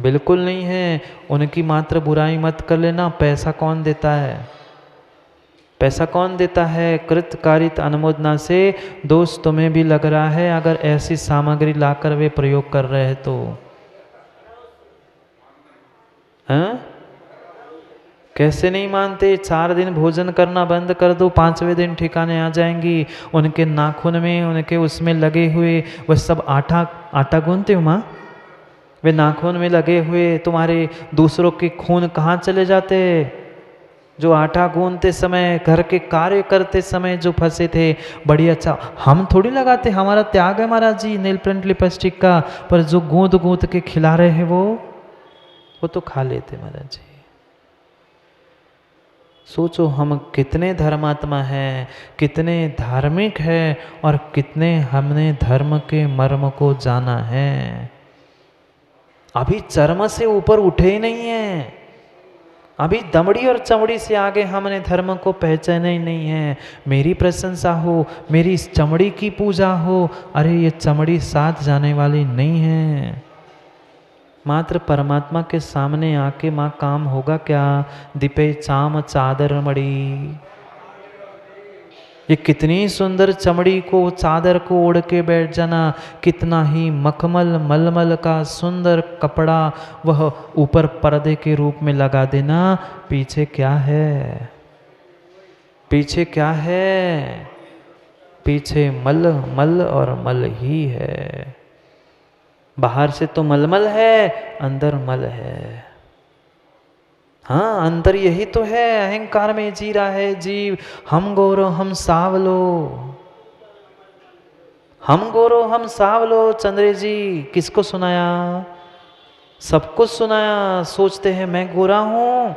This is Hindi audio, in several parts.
बिल्कुल नहीं है। उनकी मात्र बुराई मत कर लेना। पैसा कौन देता है? पैसा कौन देता है? कृत कारित अनुमोदना से दोष तुम्हें भी लग रहा है अगर ऐसी सामग्री लाकर वे प्रयोग कर रहे हैं तो। हैं? कैसे नहीं मानते? 4 दिन भोजन करना बंद कर दो, 5वें दिन ठिकाने आ जाएंगी। उनके नाखून में, उनके उसमें लगे हुए वह सब आटा गूंथते हो माँ, वे नाखून में लगे हुए तुम्हारे दूसरों के खून कहाँ चले जाते? जो आटा गूंथते समय, घर के कार्य करते समय जो फंसे थे। बड़ी अच्छा, हम थोड़ी लगाते, हमारा त्याग है महाराज जी नेल पेंट लिपस्टिक का, पर जो गूंथ गूंथ के खिला रहे हैं वो तो खा लेते महाराज जी। सोचो हम कितने धर्मात्मा हैं, कितने धार्मिक हैं, और कितने हमने धर्म के मर्म को जाना है। अभी चर्म से ऊपर उठे ही नहीं है, अभी दमड़ी और चमड़ी से आगे हमने धर्म को पहचाना ही नहीं है। मेरी प्रशंसा हो, मेरी इस चमड़ी की पूजा हो, अरे ये चमड़ी साथ जाने वाली नहीं है। मात्र परमात्मा के सामने आके माँ काम होगा क्या? दीपे चाम चादर मड़ी। ये कितनी सुंदर चमड़ी को, चादर को ओढ़ के बैठ जाना, कितना ही मखमल मलमल का सुंदर कपड़ा वह ऊपर पर्दे के रूप में लगा देना। पीछे क्या है? पीछे क्या है? पीछे मल मल और मल ही है। बाहर से तो मलमल है, अंदर मल है। हाँ, अंदर यही तो है। अहंकार में जी रहा है जीव, हम गोरो हम सावलो, हम गोरो हम सावलो। चंद्रे जी किसको सुनाया? सबको सुनाया। सोचते हैं मैं गोरा हूं।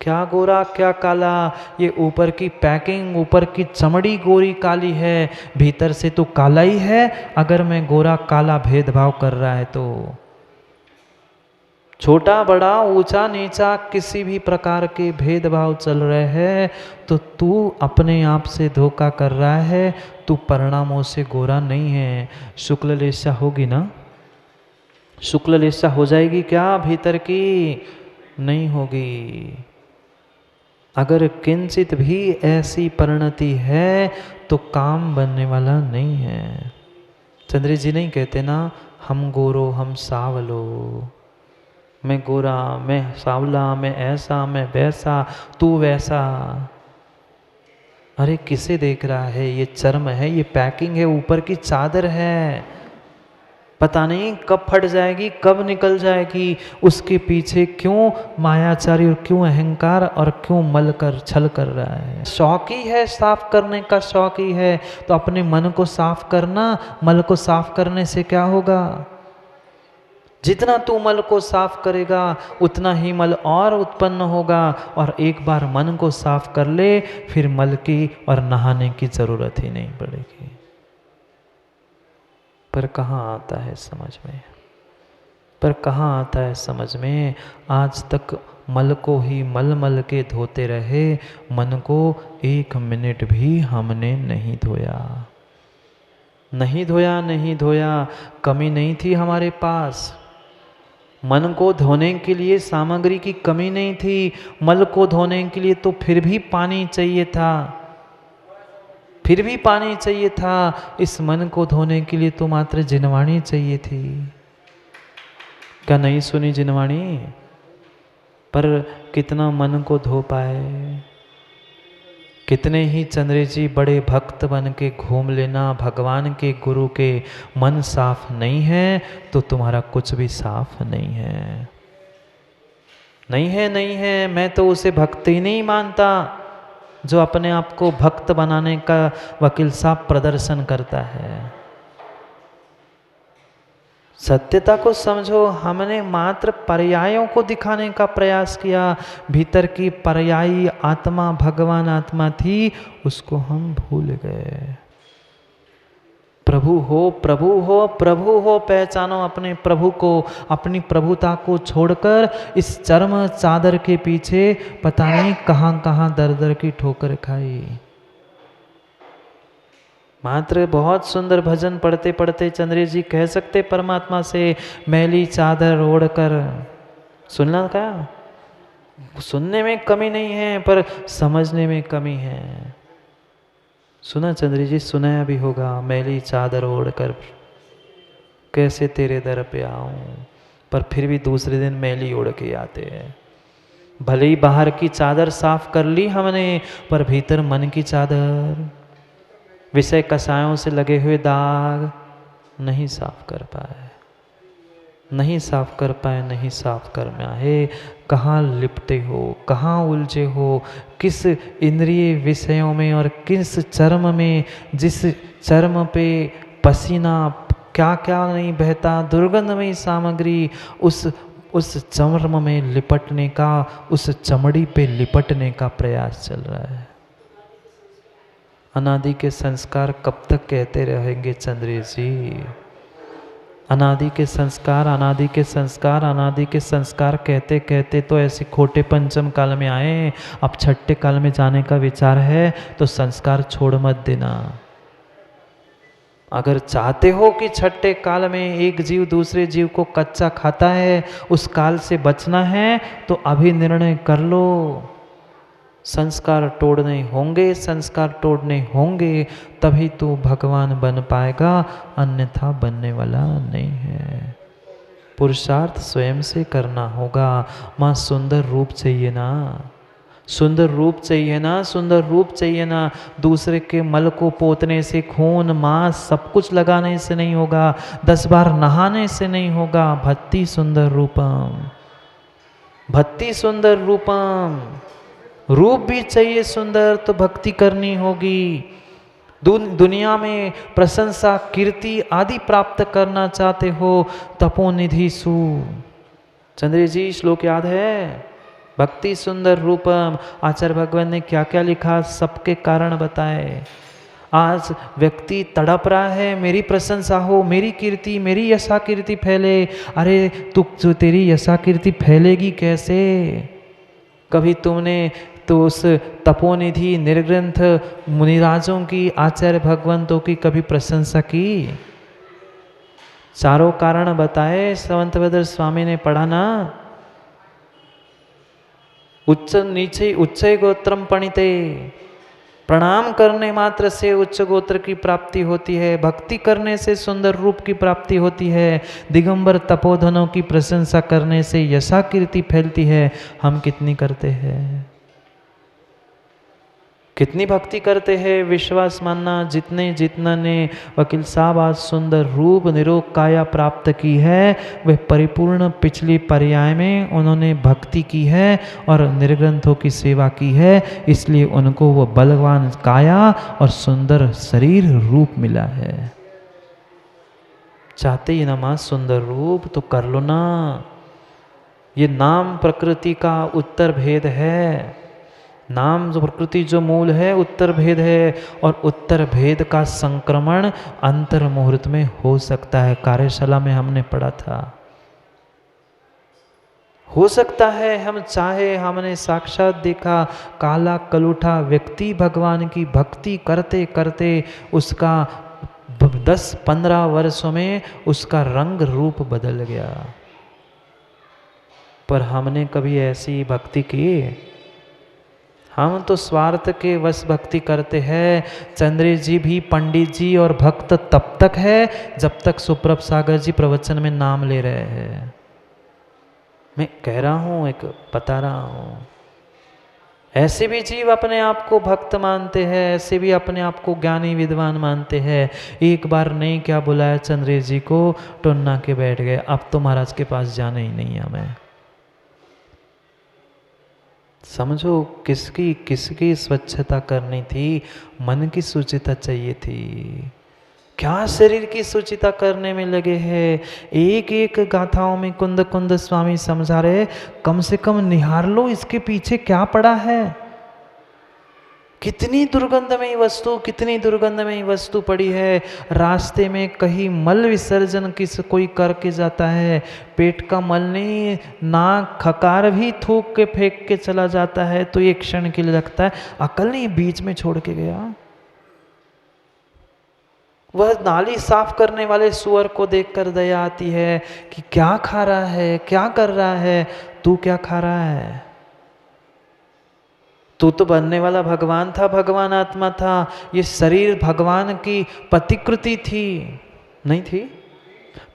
क्या गोरा क्या काला? ये ऊपर की पैकिंग, ऊपर की चमड़ी गोरी काली है, भीतर से तो काला ही है। अगर मैं गोरा काला भेदभाव कर रहा है तो छोटा बड़ा ऊंचा नीचा किसी भी प्रकार के भेदभाव चल रहे हैं तो तू अपने आप से धोखा कर रहा है। तू परिणामों से गोरा नहीं है। शुक्ल लेशा होगी ना? शुक्ल लेशा हो जाएगी क्या भीतर की? नहीं होगी। अगर किंचित भी ऐसी परिणति है तो काम बनने वाला नहीं है। चंद्र जी नहीं कहते ना, हम गोरो हम सावलो, मैं गोरा मैं सावला, मैं ऐसा मैं वैसा, तू वैसा। अरे किसे देख रहा है? ये चर्म है, ये पैकिंग है, ऊपर की चादर है। पता नहीं कब फट जाएगी, कब निकल जाएगी। उसके पीछे क्यों मायाचारी और क्यों अहंकार और क्यों मल कर छल कर रहा है? शौक ही है, साफ करने का शौक ही है। तो अपने मन को साफ करना। मल को साफ करने से क्या होगा? जितना तू मल को साफ करेगा उतना ही मल और उत्पन्न होगा। और एक बार मन को साफ कर ले, फिर मल की और नहाने की जरूरत ही नहीं पड़ेगी। पर कहाँ आता है समझ में? पर कहाँ आता है समझ में? आज तक मल को ही मल मल के धोते रहे, मन को 1 मिनट भी हमने नहीं धोया। नहीं धोया, नहीं धोया। कमी नहीं थी हमारे पास। मन को धोने के लिए सामग्री की कमी नहीं थी। मल को धोने के लिए तो फिर भी पानी चाहिए था, फिर भी पानी चाहिए था। इस मन को धोने के लिए तो मात्र जिनवाणी चाहिए थी। क्या नहीं सुनी जिनवाणी? पर कितना मन को धो पाए? कितने ही चंद्र जी बड़े भक्त बन के घूम लेना, भगवान के गुरु के मन साफ नहीं है तो तुम्हारा कुछ भी साफ नहीं है। नहीं है, नहीं है। मैं तो उसे भक्त ही नहीं मानता जो अपने आप को भक्त बनाने का वकील साहब प्रदर्शन करता है। सत्यता को समझो। हमने मात्र पर्यायों को दिखाने का प्रयास किया। भीतर की पर्यायी आत्मा भगवान आत्मा थी, उसको हम भूल गए। प्रभु हो, प्रभु हो, प्रभु हो। पहचानो अपने प्रभु को। अपनी प्रभुता को छोड़कर इस चर्म चादर के पीछे पता नहीं कहाँ कहाँ दर दर की ठोकर खाई। मात्र बहुत सुंदर भजन पढ़ते पढ़ते चंद्र जी कह सकते परमात्मा से मैली चादर ओढ़कर। सुनना का सुनने में कमी नहीं है पर समझने में कमी है। सुना चंद्र जी, सुनाया भी होगा, मैली चादर ओढ़कर कैसे तेरे दर पे आऊं, पर फिर भी दूसरे दिन मैली ओढ़ के आते हैं। भले ही बाहर की चादर साफ कर ली हमने, पर भीतर मन की चादर, विषय कसायों से लगे हुए दाग नहीं साफ कर पाए, नहीं साफ कर पाए, नहीं साफ कर पाए। कहाँ लिपटे हो, कहाँ उलझे हो, किस इंद्रिय विषयों में और किस चर्म में, जिस चर्म पे पसीना क्या क्या नहीं बहता, दुर्गंधमयी सामग्री, उस चर्म में लिपटने का, उस चमड़ी पे लिपटने का प्रयास चल रहा है। अनादि के संस्कार कब तक कहते रहेंगे चंद्र जी? अनादि के संस्कार, अनादि के संस्कार, अनादि के संस्कार कहते कहते तो ऐसे खोटे पंचम काल में आए। अब छठे काल में जाने का विचार है तो संस्कार छोड़ मत देना। अगर चाहते हो कि छठे काल में एक जीव दूसरे जीव को कच्चा खाता है, उस काल से बचना है, तो अभी निर्णय कर लो। संस्कार तोड़ने होंगे, संस्कार तोड़ने होंगे, तभी तो भगवान बन पाएगा, अन्यथा बनने वाला नहीं है। पुरुषार्थ स्वयं से करना होगा। माँ सुंदर रूप चाहिए ना, सुंदर रूप चाहिए ना, सुंदर रूप चाहिए ना। दूसरे के मल को पोतने से, खून मांस सब कुछ लगाने से नहीं होगा, 10 बार नहाने से नहीं होगा। भक्ति सुंदर रूपम, भक्ति सुंदर रूपम। रूप भी चाहिए सुंदर तो भक्ति करनी होगी। दुनिया में प्रशंसा, कीर्ति आदि प्राप्त करना चाहते हो, तपोनिधि सु। चंद्र जी श्लोक याद है? भक्ति सुंदर रूपम। आचार्य भगवान ने क्या क्या लिखा, सबके कारण बताए। आज व्यक्ति तड़प रहा है, मेरी प्रशंसा हो, मेरी कीर्ति, मेरी यशा कीर्ति फैले। अरे तू तेरी यशा कीर्ति फैलेगी कैसे? कभी तुमने तो उस तपोनिधि निर्ग्रंथ मुनिराजों की, आचार्य भगवंतों की कभी प्रशंसा की? चारों कारण बताए संवतभद्र स्वामी ने पढ़ा ना। उच्च नीचे उच्च गोत्रम पणिते, प्रणाम करने मात्र से उच्च गोत्र की प्राप्ति होती है। भक्ति करने से सुंदर रूप की प्राप्ति होती है। दिगंबर तपोधनों की प्रशंसा करने से यशा कीर्ति फैलती है। हम कितनी करते हैं, कितनी भक्ति करते हैं? विश्वास मानना जितने जितना ने वकील साहब आज सुंदर रूप निरोग काया प्राप्त की है, वह परिपूर्ण पिछली पर्याय में उन्होंने भक्ति की है और निर्ग्रंथों की सेवा की है, इसलिए उनको वो बलवान काया और सुंदर शरीर रूप मिला है। चाहते ही ना मां सुंदर रूप तो कर लो ना। ये नाम प्रकृति का उत्तर भेद है। नाम जो प्रकृति जो मूल है, उत्तर भेद है, और उत्तर भेद का संक्रमण अंतर मुहूर्त में हो सकता है। कार्यशाला में हमने पढ़ा था, हो सकता है हम चाहे, हमने साक्षात देखा, काला कलूठा व्यक्ति भगवान की भक्ति करते करते उसका 10-15 वर्षों में उसका रंग रूप बदल गया। पर हमने कभी ऐसी भक्ति की? हम तो स्वार्थ के वश भक्ति करते हैं। चंद्र जी भी पंडित जी और भक्त तब तक है जब तक सुप्रभ सागर जी प्रवचन में नाम ले रहे हैं। मैं कह रहा हूँ, एक बता रहा हूँ। ऐसे भी जीव अपने आप को भक्त मानते हैं, ऐसे भी अपने आप को ज्ञानी विद्वान मानते हैं। एक बार नहीं क्या बुलाया चंद्र जी को, टुन्ना के बैठ गए, अब तो महाराज के पास जाना ही नहीं है हमें। समझो किसकी किसकी स्वच्छता करनी थी, मन की शुचिता चाहिए थी। क्या शरीर की शुचिता करने में लगे हैं। एक एक गाथाओं में कुंद कुंद स्वामी समझा रहे, कम से कम निहार लो इसके पीछे क्या पड़ा है। कितनी दुर्गंधमयी वस्तु, कितनी दुर्गंधमयी वस्तु पड़ी है। रास्ते में कहीं मल विसर्जन कोई करके जाता है, पेट का मल नहीं, नाक खकार भी थूक के फेंक के चला जाता है, तो एक क्षण के लिए लगता है अकल नहीं बीच में छोड़ के गया। वह नाली साफ करने वाले सुअर को देखकर दया आती है कि क्या खा रहा है, क्या कर रहा है, तू क्या खा रहा है? तू तो बनने वाला भगवान था, भगवान आत्मा था। ये शरीर भगवान की प्रतिकृति थी, नहीं थी?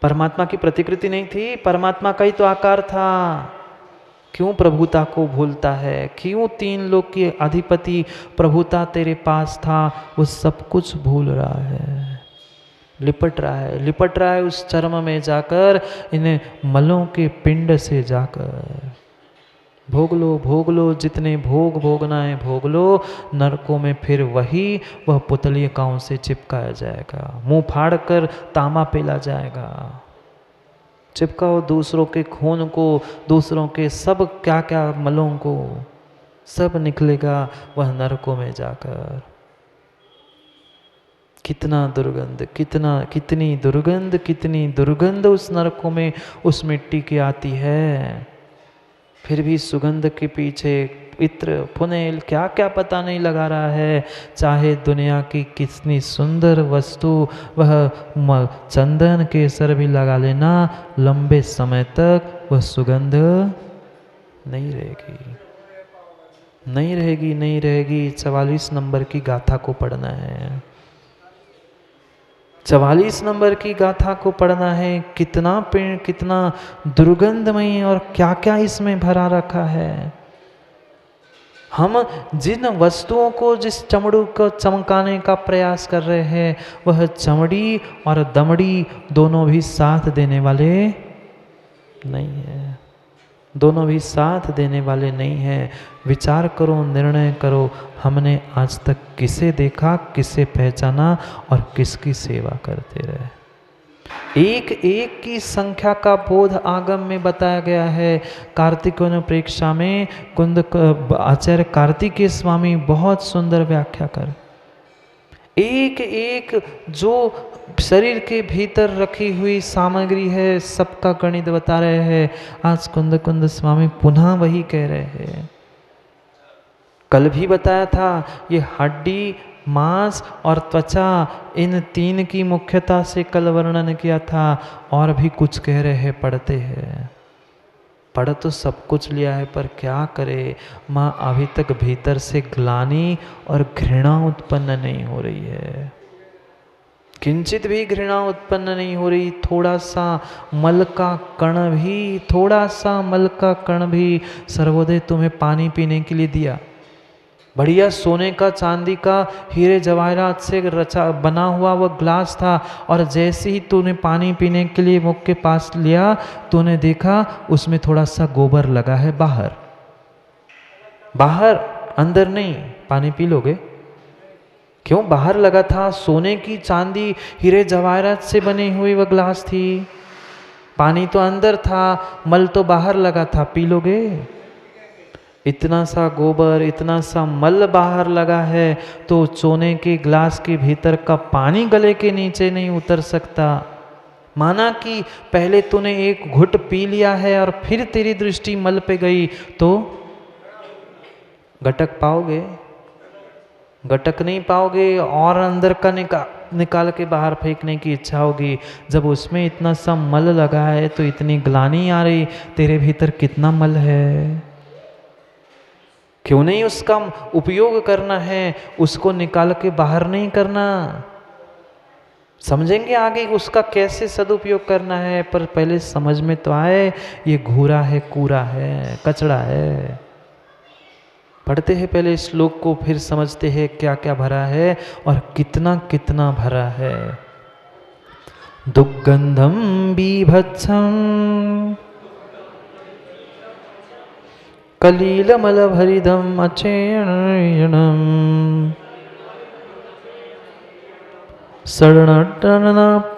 परमात्मा की प्रतिकृति नहीं थी, परमात्मा का ही तो आकार था। क्यों प्रभुता को भूलता है? क्यों तीन लोक के अधिपति प्रभुता तेरे पास था, वो सब कुछ भूल रहा है, लिपट रहा है उस चर्म में जाकर, इन मलों के पिंड से जाकर। भोग लो जितने भोग भोगना है भोग लो, नरकों में फिर वह पुतलिकाओं से चिपकाया जाएगा, मुंह फाड़ कर तांबा पेला जाएगा। चिपकाओ दूसरों के खून को, दूसरों के सब क्या क्या मलों को, सब निकलेगा वह नरकों में जाकर। कितना दुर्गंध, कितनी दुर्गंध उस नरकों में उस मिट्टी की आती है। फिर भी सुगंध के पीछे इत्र फुनेल क्या क्या पता नहीं लगा रहा है। चाहे दुनिया की कितनी सुंदर वस्तु वह चंदन केसर भी लगा लेना, लंबे समय तक वह सुगंध नहीं रहेगी, नहीं रहेगी, नहीं रहेगी। 44 नंबर की गाथा को पढ़ना है, 44 नंबर की गाथा को पढ़ना है। कितना पेड़, कितना दुर्गंधमयी और क्या क्या इसमें भरा रखा है। हम जिन वस्तुओं को, जिस चमड़ू को चमकाने का प्रयास कर रहे हैं, वह चमड़ी और दमड़ी दोनों भी साथ देने वाले नहीं है, दोनों भी साथ देने वाले नहीं हैं। विचार करो, निर्णय करो, हमने आज तक किसे देखा, किसे पहचाना और किसकी सेवा करते रहे। एक एक की संख्या का बोध आगम में बताया गया है। कार्तिकोन प्रेक्षा में कुंद आचार्य कार्तिकेय स्वामी बहुत सुंदर व्याख्या कर, एक एक जो शरीर के भीतर रखी हुई सामग्री है सबका गणित बता रहे हैं। आज कुंद स्वामी पुनः वही कह रहे हैं। कल भी बताया था, ये हड्डी, मांस और त्वचा, इन तीन की मुख्यता से कल वर्णन किया था। और भी कुछ कह रहे हैं, पढ़ते हैं। पढ़ तो सब कुछ लिया है, पर क्या करे माँ, अभी तक भीतर से ग्लानि और घृणा उत्पन्न नहीं हो रही है, किंचित भी घृणा उत्पन्न नहीं हो रही। थोड़ा सा मल का कण भी, थोड़ा सा मल का कण भी सर्वोदय तुम्हें पानी पीने के लिए दिया, बढ़िया सोने का, चांदी का, हीरे जवाहरात से रचा बना हुआ वह ग्लास था, और जैसे ही तूने पानी पीने के लिए मुख के पास लिया, तूने देखा उसमें थोड़ा सा गोबर लगा है बाहर, बाहर, अंदर नहीं। पानी पी लोगे? क्यों? बाहर लगा था। सोने की, चांदी, हीरे जवाहरात से बनी हुई वह ग्लास थी, पानी तो अंदर था, मल तो बाहर लगा था, पी लोगे? इतना सा गोबर, इतना सा मल बाहर लगा है तो सोने के ग्लास के भीतर का पानी गले के नीचे नहीं उतर सकता। माना कि पहले तूने एक घुट पी लिया है और फिर तेरी दृष्टि मल पे गई, तो गटक पाओगे? गटक नहीं पाओगे, और अंदर का निकाल के बाहर फेंकने की इच्छा होगी। जब उसमें इतना सा मल लगा है तो इतनी ग्लानि आ रही, तेरे भीतर कितना मल है, क्यों नहीं उसका उपयोग करना है, उसको निकाल के बाहर नहीं करना। समझेंगे आगे उसका कैसे सदुपयोग करना है, पर पहले समझ में तो आए ये घूरा है, कूड़ा है, कचड़ा है। पढ़ते हैं पहले श्लोक को, फिर समझते हैं क्या क्या भरा है और कितना कितना भरा है। दुर्गंधम बीभत्सम कलीलमलभरिदम् अचेयनम् शरणटनसाहावम्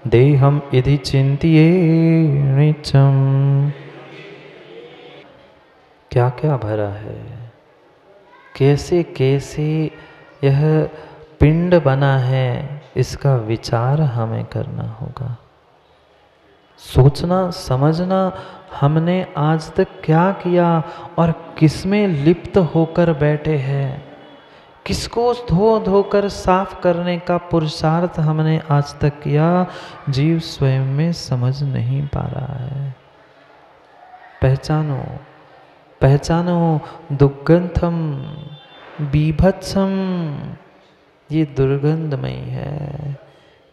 देहम इति चिंतिये नित्यम्। क्या क्या भरा है, कैसे कैसे यह पिंड बना है, इसका विचार हमें करना होगा। सोचना, समझना, हमने आज तक क्या किया और किसमें लिप्त होकर बैठे हैं, किसको धो धोकर साफ करने का पुरुषार्थ हमने आज तक किया, जीव स्वयं में समझ नहीं पा रहा है। पहचानो, पहचानो, दुर्गंधम बीभत्सम, ये दुर्गंधमयी है,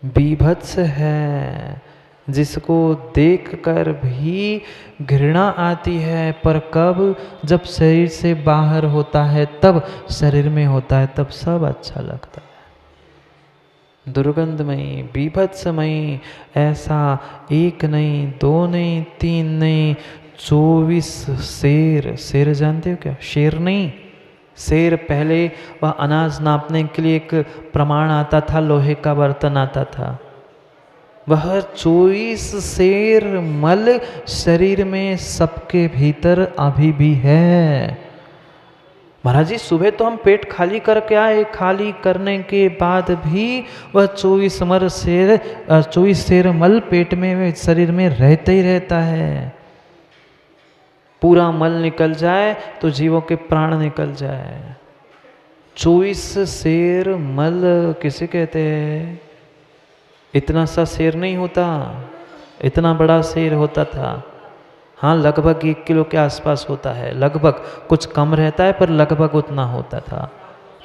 बीभत्स है, जिसको देखकर भी घृणा आती है, पर कब, जब शरीर से बाहर होता है, तब शरीर में होता है, तब सब अच्छा लगता है। दुर्गंधमयी, बीभत्समयी, ऐसा एक नहीं, दो नहीं, तीन नहीं, 24 शेर। शेर जानते हो क्या? शेर नहीं, शेर पहले वह अनाज नापने के लिए एक प्रमाण आता था, लोहे का बर्तन आता था। वह 24 शेर मल शरीर में सबके भीतर अभी भी है। महाराज जी, सुबह तो हम पेट खाली करके आए, खाली करने के बाद भी वह 24 शेर मल पेट में, शरीर में रहते ही रहता है। पूरा मल निकल जाए तो जीवों के प्राण निकल जाए। 24 शेर मल किसे कहते हैं? इतना सा शेर नहीं होता, इतना बड़ा शेर होता था। हाँ, लगभग 1 किलो के आसपास होता है, लगभग, कुछ कम रहता है पर लगभग उतना होता था।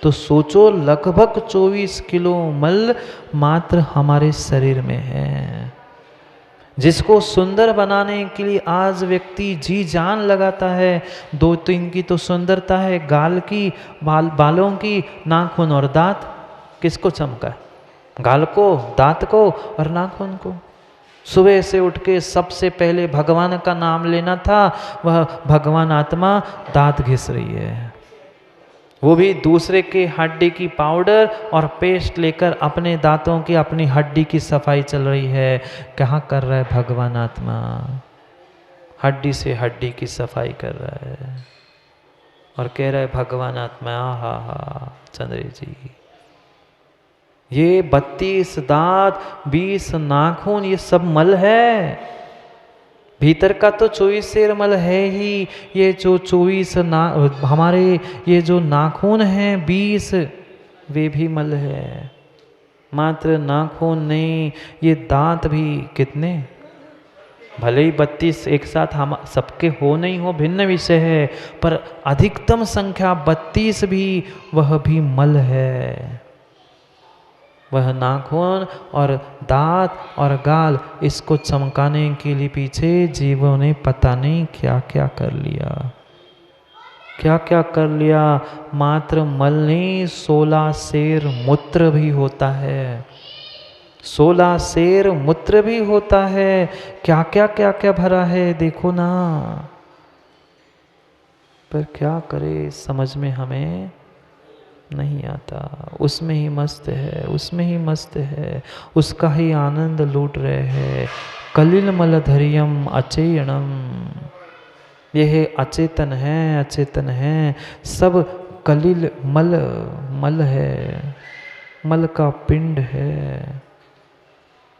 तो सोचो, लगभग 24 किलो मल मात्र हमारे शरीर में है, जिसको सुंदर बनाने के लिए आज व्यक्ति जी जान लगाता है। 2-3 की तो सुंदरता है, गाल की, बालों की, नाखून और दांत। किसको चमका? गाल को, दांत को और नाखून को। सुबह से उठ के सबसे पहले भगवान का नाम लेना था, वह भगवान आत्मा दांत घिस रही है, वो भी दूसरे के हड्डी की पाउडर और पेस्ट लेकर अपने दांतों की, अपनी हड्डी की सफाई चल रही है। क्या कर रहा है भगवान आत्मा? हड्डी से हड्डी की सफाई कर रहा है और कह रहा है भगवान आत्मा, हा हा चंद्र जी, ये 32 दांत, 20 नाखून, ये सब मल है। भीतर का तो 24 शेर मल है ही, ये जो 24 हमारे ये जो नाखून हैं 20, वे भी मल है। मात्र नाखून नहीं, ये दांत भी कितने, भले ही 32 एक साथ हम सबके हो नहीं हो, भिन्न विषय है, पर अधिकतम संख्या 32 भी, वह भी मल है। वह नाखून और दांत और गाल, इसको चमकाने के लिए पीछे जीवों ने पता नहीं क्या क्या कर लिया, क्या क्या कर लिया। मात्र मल नहीं, 16 शेर मूत्र भी होता है, 16 शेर मूत्र भी होता है। क्या क्या भरा है देखो ना, पर क्या करे, समझ में हमें नहीं आता। उसमें ही मस्त है, उसमें ही मस्त है, उसका ही आनंद लूट रहे हैं। कलिल मलधरियम अचेयणम, यह अचेतन है, अचेतन है, सब कलिल मल है, मल का पिंड है।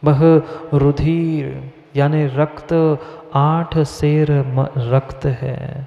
वह रुधिर यानी रक्त, 8 शेर रक्त है।